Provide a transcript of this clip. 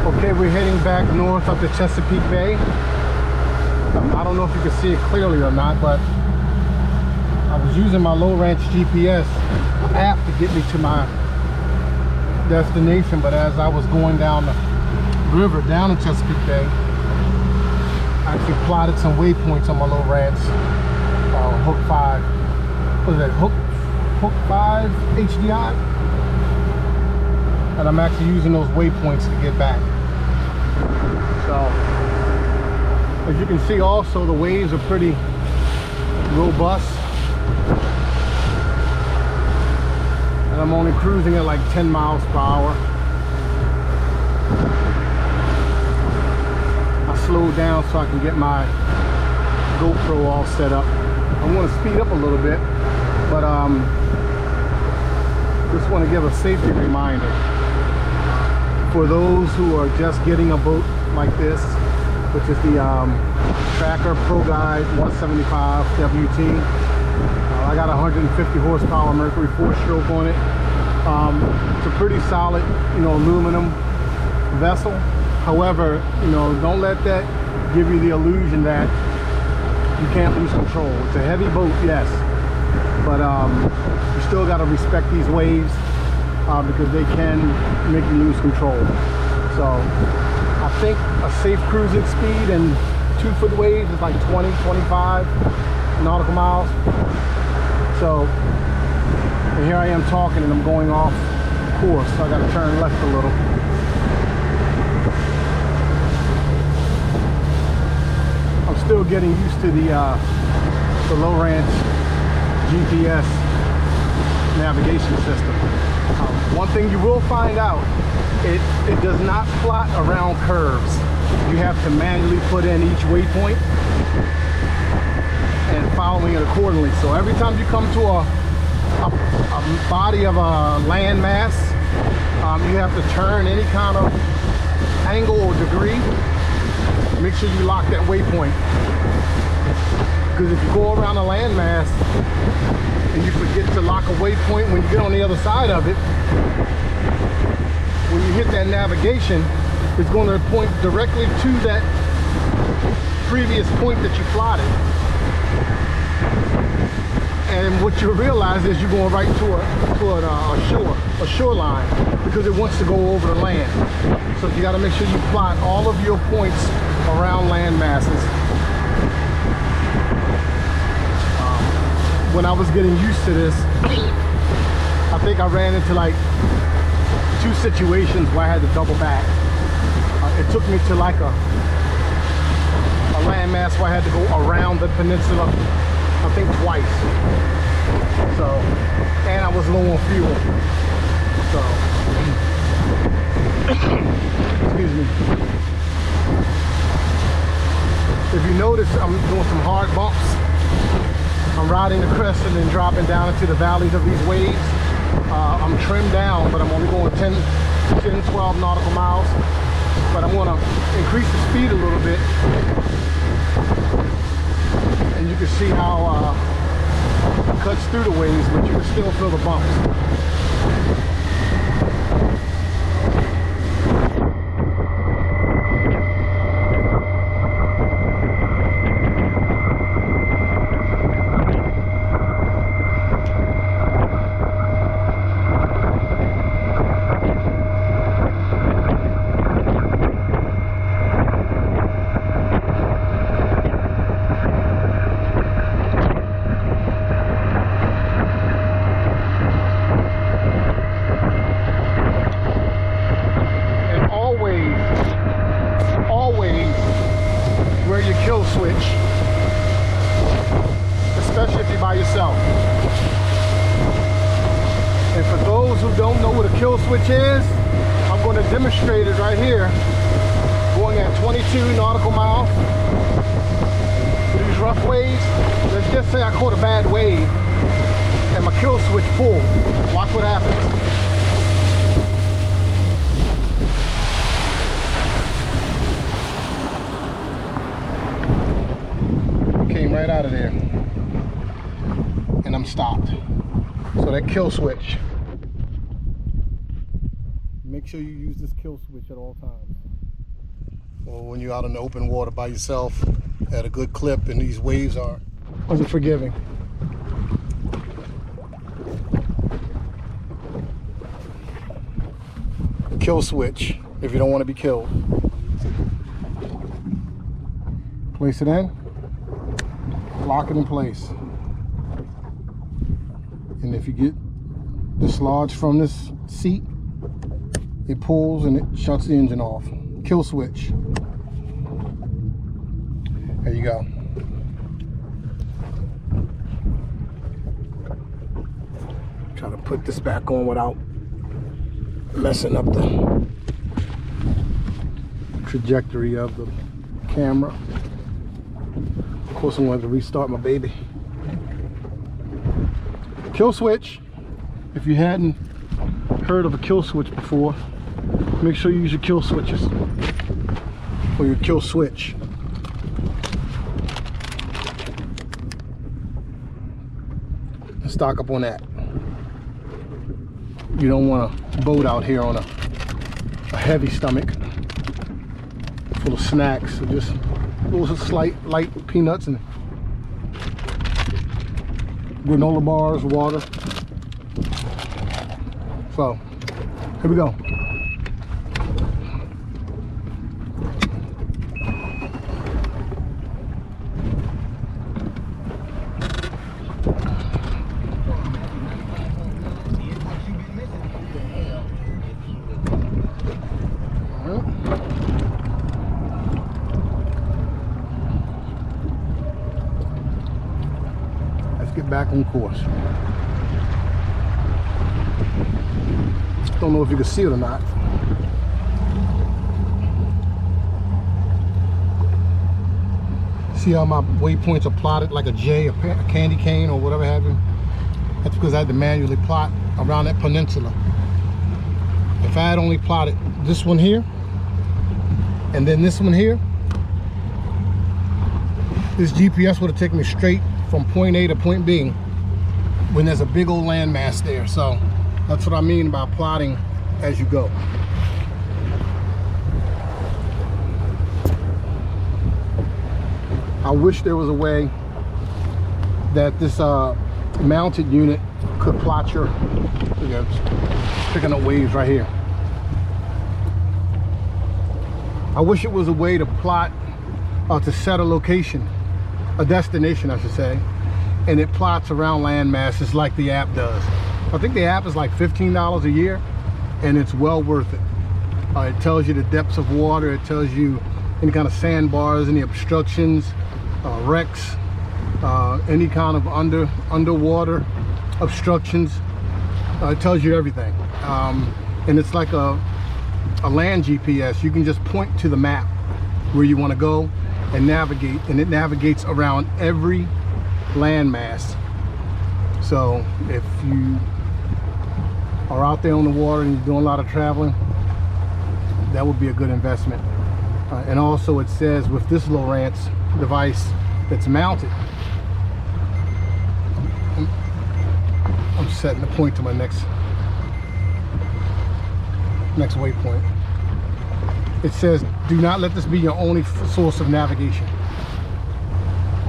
Okay, we're heading back north up the Chesapeake Bay. I don't know if you can see it clearly or not, but I was using my Low Ranch GPS app to get me to my destination, but as I was going down the river down in Chesapeake Bay, I actually plotted some waypoints on my Low Ranch Hook 5. What is that? Hook 5 HDI? And I'm actually using those waypoints to get back. So, as you can see also, the waves are pretty robust. And I'm only cruising at like 10 miles per hour. I slowed down so I can get my GoPro all set up. I want to speed up a little bit, but just want to give a safety reminder for those who are just getting a boat like this, which is the Tracker Pro Guide 175 WT. I got 150 horsepower Mercury 4-stroke on it. It's a pretty solid, aluminum vessel. However, don't let that give you the illusion that you can't lose control. It's a heavy boat, yes, but you still got to respect these waves because they can make you lose control. So I think a safe cruising speed and 2-foot waves is like 20, 25 nautical miles. So and here I am talking and I'm going off course, so I got to turn left a little. I'm still getting used to the Low Ranch GPS navigation system. One thing you will find out, it does not plot around curves. You have to manually put in each waypoint and following it accordingly. So every time you come to a body of a land mass, you have to turn any kind of angle or degree. Make sure you lock that waypoint, because if you go around a landmass and you forget to lock a waypoint when you get on the other side of it, when you hit that navigation, it's going to point directly to that previous point that you plotted. And what you realize is you're going right to a shoreline, because it wants to go over the land. So you got to make sure you plot all of your points around land masses. When I was getting used to this, I think I ran into like 2 situations where I had to double back. It took me to like a landmass where I had to go around the peninsula, I think twice. So, and I was low on fuel. So, excuse me. If you notice, I'm doing some hard bumps. I'm riding the crest and then dropping down into the valleys of these waves. I'm trimmed down, but I'm only going 10, 12 nautical miles. But I'm going to increase the speed a little bit. And you can see how it cuts through the waves, but you can still feel the bumps. Kill switch, especially if you're by yourself. And for those who don't know what a kill switch is, I'm going to demonstrate it right here, going at 22 nautical miles. These rough waves, let's just say I caught a bad wave and my kill switch pulled. Watch what happens. Right out of there, and I'm stopped. So that kill switch, make sure you use this kill switch at all times. or when you're out in the open water by yourself at a good clip and these waves are unforgiving. Kill switch if you don't want to be killed. Place it in, lock it in place. And if you get dislodged from this seat, it pulls and it shuts the engine off. Kill switch. There you go. Try to put this back on without messing up the trajectory of the camera. Of course, I'm going to restart my baby. Kill switch. If you hadn't heard of a kill switch before, make sure you use your kill switches or your kill switch. And stock up on that. You don't want a boat out here on a heavy stomach full of snacks. So just little slight light peanuts and granola bars, water. So here we go. Get back on course. Don't know if you can see it or not. See how my waypoints are plotted like a J, a candy cane or whatever have you? That's because I had to manually plot around that peninsula. If I had only plotted this one here and then this one here, this GPS would have taken me straight from point A to point B when there's a big old landmass there. So that's what I mean by plotting as you go. I wish there was a way that this mounted unit could plot your, picking up waves right here. I wish it was a way to plot, to set a location, a destination I should say, and it plots around land masses like the app does. I think the app is like $15 a year and it's well worth it. It tells you the depths of water, it tells you any kind of sandbars, any obstructions, wrecks, any kind of underwater obstructions. It tells you everything. And it's like a land GPS. You can just point to the map where you want to go and navigate, and it navigates around every landmass. So if you are out there on the water and you're doing a lot of traveling, that would be a good investment. And also it says with this Lowrance device that's mounted, I'm setting the point to my next waypoint. It says, do not let this be your only source of navigation.